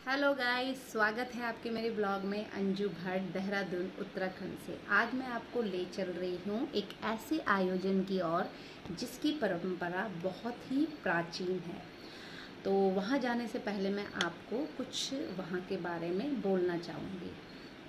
Hello guys, स्वागत है आपके मेरे ब्लॉग में अंजू भट्ट, देहरादून, उत्तराखंड से। आज मैं आपको ले चल रही हूँ एक ऐसे आयोजन की ओर जिसकी परंपरा बहुत ही प्राचीन है। तो वहाँ जाने से पहले मैं आपको कुछ वहाँ के बारे में बोलना चाहूँगी,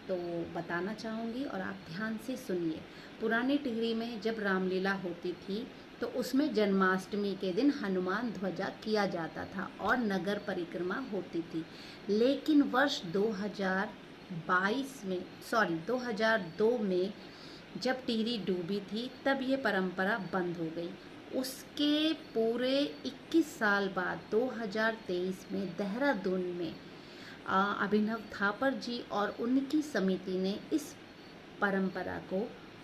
तो बताना चाहूँगी और आप ध्यान से सुनिए। पुरानी टिहरी में जब रामलीला होती थी तो उसमें जन्माष्टमी के दिन हनुमान ध्वजा किया जाता था और नगर परिक्रमा होती थी। लेकिन वर्ष 2002 में जब टिहरी डूबी थी तब ये परंपरा बंद हो गई। उसके पूरे 21 साल बाद 2023 में देहरादून में अभिनव थापर जी और उनकी समिति ने इस परंपरा को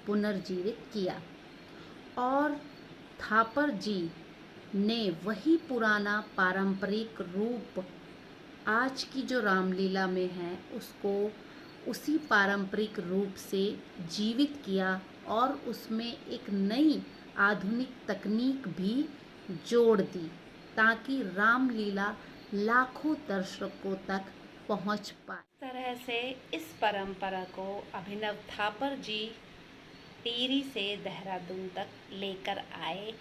पुनर्जीवित किया और थापर जी ने वही पुराना पारंपरिक रूप आज की जो रामलीला में है उसको उसी पारंपरिक रूप से जीवित किया और उसमें एक नई आधुनिक तकनीक भी जोड़ दी ताकि रामलीला लाखों दर्शकों तक पहुंच पाए। इस तरह से इस परंपरा को अभिनव थापर जी टिहरी से देहरादून तक लेकर आए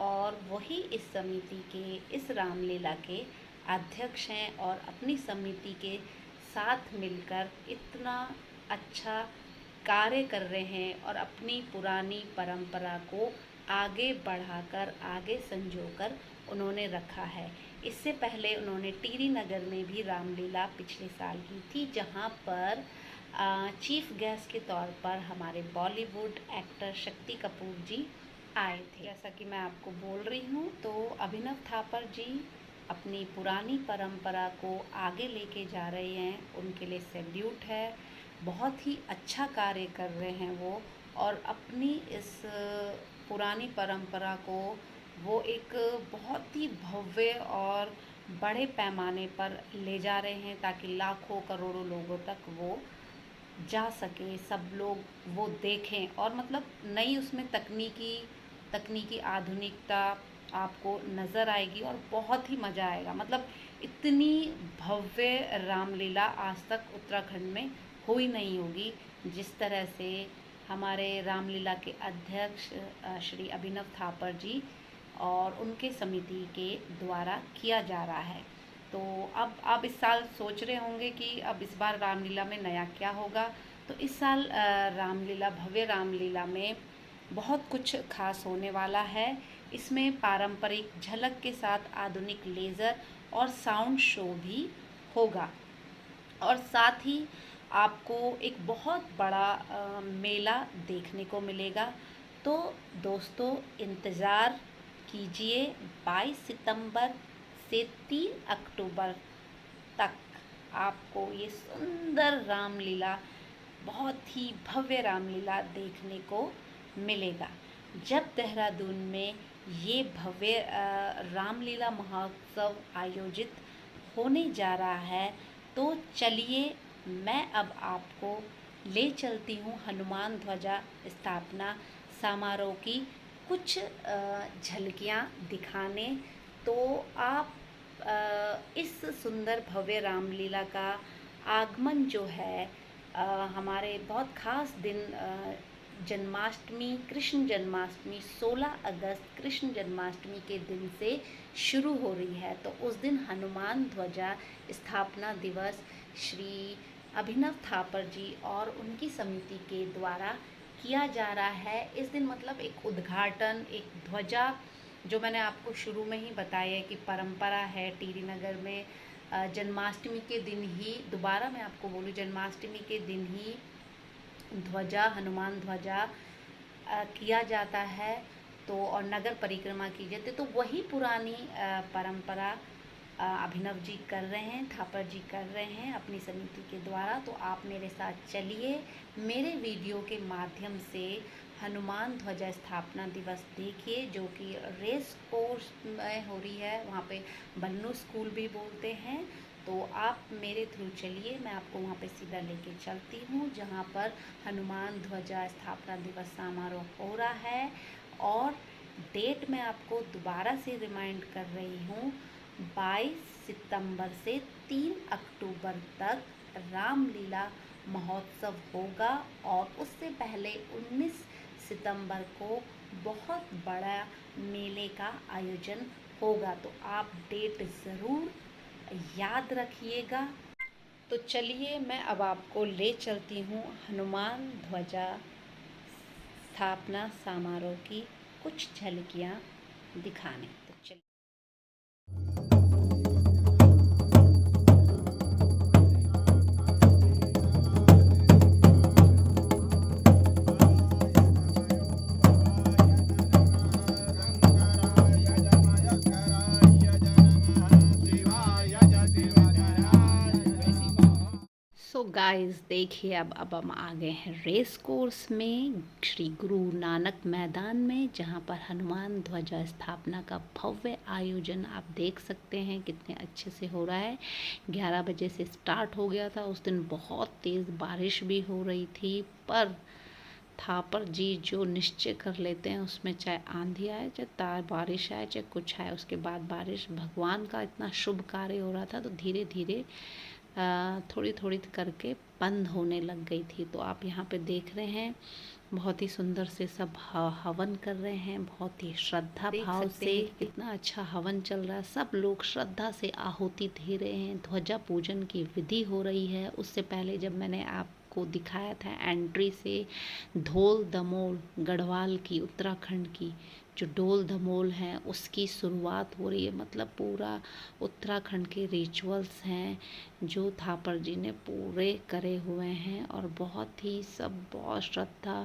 और वही इस समिति के, इस रामलीला के अध्यक्ष हैं और अपनी समिति के साथ मिलकर इतना अच्छा कार्य कर रहे हैं और अपनी पुरानी परंपरा को आगे बढ़ाकर, आगे संजोकर उन्होंने रखा है। इससे पहले उन्होंने टिहरी नगर में भी रामलीला पिछले साल की थी, जहां पर चीफ गेस्ट के तौर पर हमारे बॉलीवुड एक्टर शक्ति कपूर जी आए थे। जैसा कि मैं आपको बोल रही हूँ, तो अभिनव थापर जी अपनी पुरानी परंपरा को आगे लेके जा रहे हैं, उनके लिए सैल्यूट है। बहुत ही अच्छा कार्य कर रहे हैं वो, और अपनी इस पुरानी परंपरा को वो एक बहुत ही भव्य और बड़े पैमाने पर ले जा रहे हैं ताकि लाखों करोड़ों लोगों तक वो जा सके, सब लोग वो देखें और मतलब नई उसमें तकनीकी आधुनिकता आपको नज़र आएगी और बहुत ही मज़ा आएगा। मतलब इतनी भव्य रामलीला आज तक उत्तराखंड में हुई नहीं होगी जिस तरह से हमारे रामलीला के अध्यक्ष श्री अभिनव थापर जी और उनके समिति के द्वारा किया जा रहा है। तो अब आप इस साल सोच रहे होंगे कि अब इस बार रामलीला में नया क्या होगा। तो इस साल रामलीला, भव्य रामलीला में बहुत कुछ खास होने वाला है। इसमें पारंपरिक झलक के साथ आधुनिक लेज़र और साउंड शो भी होगा और साथ ही आपको एक बहुत बड़ा मेला देखने को मिलेगा। तो दोस्तों, इंतज़ार कीजिए। 22 सितंबर से 3 अक्टूबर तक आपको ये सुंदर रामलीला, बहुत ही भव्य रामलीला देखने को मिलेगा। जब देहरादून में ये भव्य रामलीला महोत्सव आयोजित होने जा रहा है, तो चलिए मैं अब आपको ले चलती हूँ हनुमान ध्वजा स्थापना समारोह की कुछ झलकियाँ दिखाने। तो आप इस सुंदर भव्य रामलीला का आगमन जो है, हमारे बहुत खास दिन जन्माष्टमी, कृष्ण जन्माष्टमी 16 अगस्त कृष्ण जन्माष्टमी के दिन से शुरू हो रही है। तो उस दिन हनुमान ध्वजा स्थापना दिवस श्री अभिनव थापर जी और उनकी समिति के द्वारा किया जा रहा है। इस दिन मतलब एक उद्घाटन, एक ध्वजा, जो मैंने आपको शुरू में ही बताया है कि परंपरा है टिहरी नगर में जन्माष्टमी के दिन ही, दोबारा मैं आपको बोलूँ, जन्माष्टमी के दिन ही ध्वजा, हनुमान ध्वजा किया जाता है तो और नगर परिक्रमा की जाती है। तो वही पुरानी परंपरा अभिनव जी कर रहे हैं, थापर जी कर रहे हैं अपनी समिति के द्वारा। तो आप मेरे साथ चलिए, मेरे वीडियो के माध्यम से हनुमान ध्वजा स्थापना दिवस देखिए, जो कि रेस कोर्स में हो रही है, वहाँ पे बन्नू स्कूल भी बोलते हैं। तो आप मेरे थ्रू चलिए, मैं आपको वहाँ पे सीधा लेके चलती हूँ जहाँ पर हनुमान ध्वजा स्थापना दिवस समारोह हो रहा है। और डेट मैं आपको दोबारा से रिमाइंड कर रही हूँ, 22 सितंबर से 3 अक्टूबर अक्टूबर तक रामलीला महोत्सव होगा और उससे पहले 19 सितंबर को बहुत बड़ा मेले का आयोजन होगा। तो आप डेट ज़रूर याद रखिएगा। तो चलिए मैं अब आपको ले चलती हूँ हनुमान ध्वजा स्थापना समारोह की कुछ झलकियाँ दिखाने। तो चलिए। सो गाइस देखिए, अब हम आ गए हैं रेस कोर्स में, श्री गुरु नानक मैदान में, जहां पर हनुमान ध्वजा स्थापना का भव्य आयोजन आप देख सकते हैं कितने अच्छे से हो रहा है। 11 बजे से स्टार्ट हो गया था। उस दिन बहुत तेज़ बारिश भी हो रही थी, पर थापर जी जो निश्चय कर लेते हैं उसमें चाहे आंधी आए, चाहे तार बारिश आए, चाहे कुछ आए, उसके बाद बारिश, भगवान का इतना शुभ कार्य हो रहा था तो धीरे धीरे थोड़ी थोड़ी करके बंद होने लग गई थी। तो आप यहाँ पे देख रहे हैं बहुत ही सुंदर से सब हवन कर रहे हैं, बहुत ही श्रद्धा भाव से। कितना अच्छा हवन चल रहा है, सब लोग श्रद्धा से आहुति दे रहे हैं। ध्वजा पूजन की विधि हो रही है। उससे पहले जब मैंने आपको दिखाया था एंट्री से धोल दमोल गढ़वाल की, उत्तराखंड की जो डोल धमोल हैं उसकी शुरुआत हो रही है। मतलब पूरा उत्तराखंड के रिचुअल्स हैं जो थापर जी ने पूरे करे हुए हैं और बहुत ही सब बहुत श्रद्धा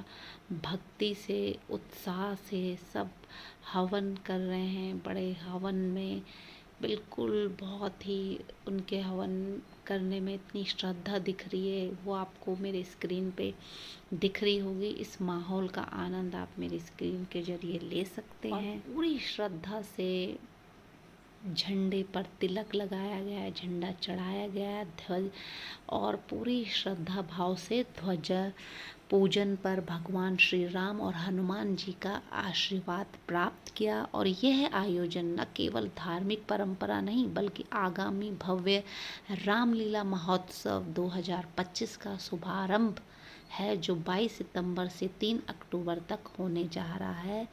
भक्ति से उत्साह से सब हवन कर रहे हैं। बड़े हवन में बिल्कुल बहुत ही उनके हवन करने में इतनी श्रद्धा दिख रही है, वो आपको मेरे स्क्रीन पे दिख रही होगी। इस माहौल का आनंद आप मेरी स्क्रीन के जरिए ले सकते हैं। पूरी श्रद्धा से झंडे पर तिलक लगाया गया है, झंडा चढ़ाया गया है, ध्वज, और पूरी श्रद्धा भाव से ध्वजा पूजन पर भगवान श्री राम और हनुमान जी का आशीर्वाद प्राप्त किया। और यह आयोजन न केवल धार्मिक परंपरा नहीं बल्कि आगामी भव्य रामलीला महोत्सव 2025 का शुभारंभ है, जो 22 सितंबर से 3 अक्टूबर तक होने जा रहा है।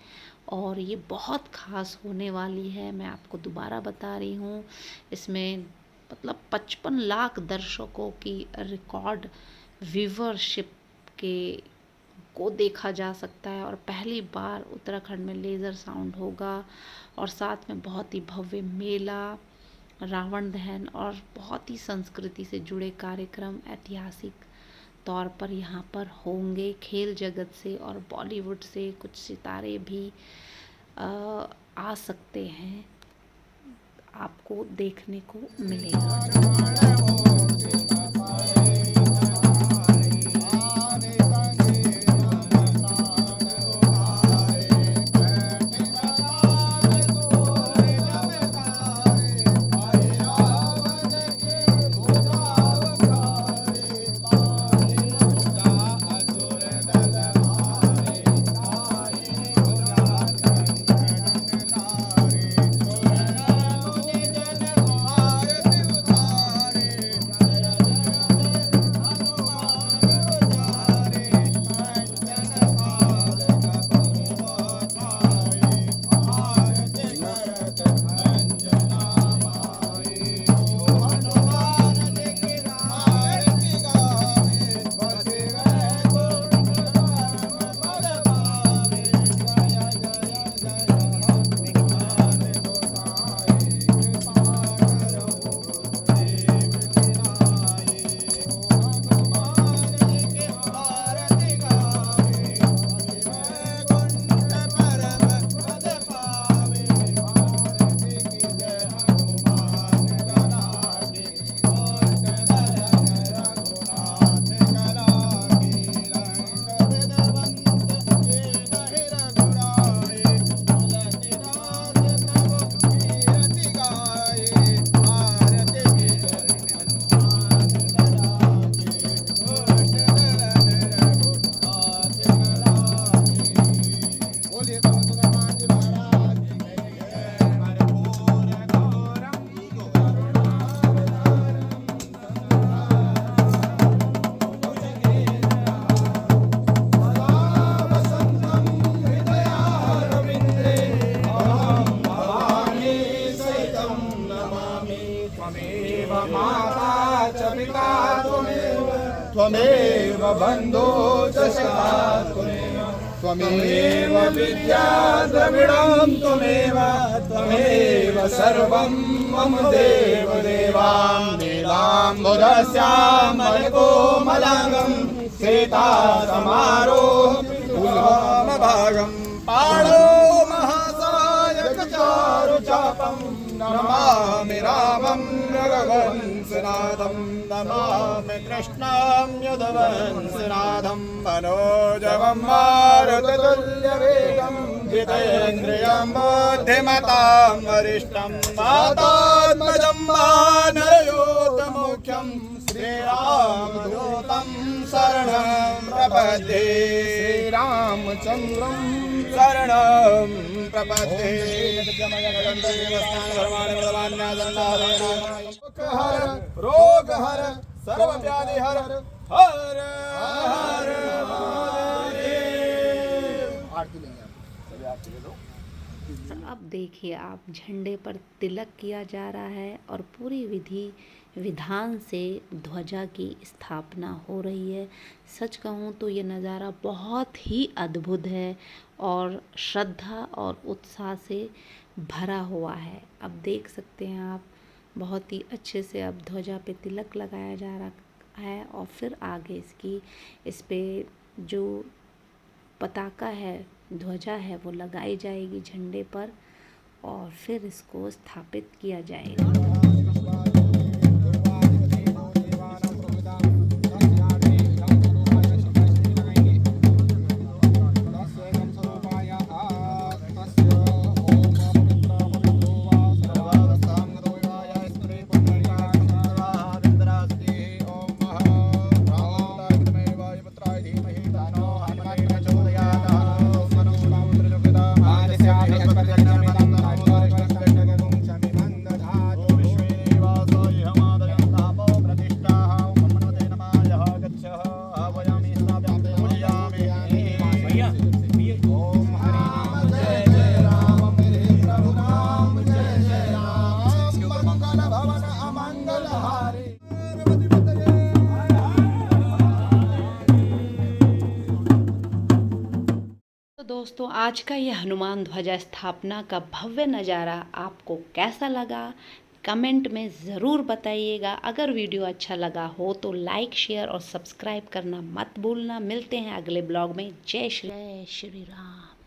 और ये बहुत ख़ास होने वाली है। मैं आपको दोबारा बता रही हूँ, इसमें मतलब 55 लाख दर्शकों की रिकॉर्ड व्यूवरशिप को देखा जा सकता है। और पहली बार उत्तराखंड में लेज़र साउंड होगा और साथ में बहुत ही भव्य मेला, रावण दहन और बहुत ही संस्कृति से जुड़े कार्यक्रम ऐतिहासिक तौर पर यहाँ पर होंगे। खेल जगत से और बॉलीवुड से कुछ सितारे भी आ सकते हैं, आपको देखने को मिलेगा। पिता त्वमेव त्वमेव बन्धो च सखा त्वमेव विद्या द्रविणं त्वमेव सर्वं मम देवदेवां नीलाम्बुदस्यामलकोमलाङ्गं सीतासमारोहं पाणो महासायकचारुचापं नमामि रामं रघुवंशनाथं नमामि कृष्णं युधवंशनाथं मनोजवं मारुततुल्यवेगं जितेन्द्रियं बुद्धिमतां वरिष्ठं वातात्मजं वानरयोतमुख्यं श्रीरामदूतं शरणं प्रपद्ये श्रीरामचन्द्रं शरणं प्रपद्ये रोग हर सर्व व्याधि हर हर हर आरती लेंगे सभी आरती ले लो। तो अब देखिए आप, झंडे पर तिलक किया जा रहा है और पूरी विधि विधान से ध्वजा की स्थापना हो रही है। सच कहूँ तो ये नज़ारा बहुत ही अद्भुत है और श्रद्धा और उत्साह से भरा हुआ है। अब देख सकते हैं आप, बहुत ही अच्छे से अब ध्वजा पे तिलक लगाया जा रहा है और फिर आगे इस पे जो पताका है, ध्वजा है, वो लगाई जाएगी झंडे पर और फिर इसको स्थापित किया जाएगा। दोस्तों, आज का यह हनुमान ध्वजा स्थापना का भव्य नज़ारा आपको कैसा लगा, कमेंट में ज़रूर बताइएगा। अगर वीडियो अच्छा लगा हो तो लाइक, शेयर और सब्सक्राइब करना मत भूलना। मिलते हैं अगले ब्लॉग में। जय श्री राम।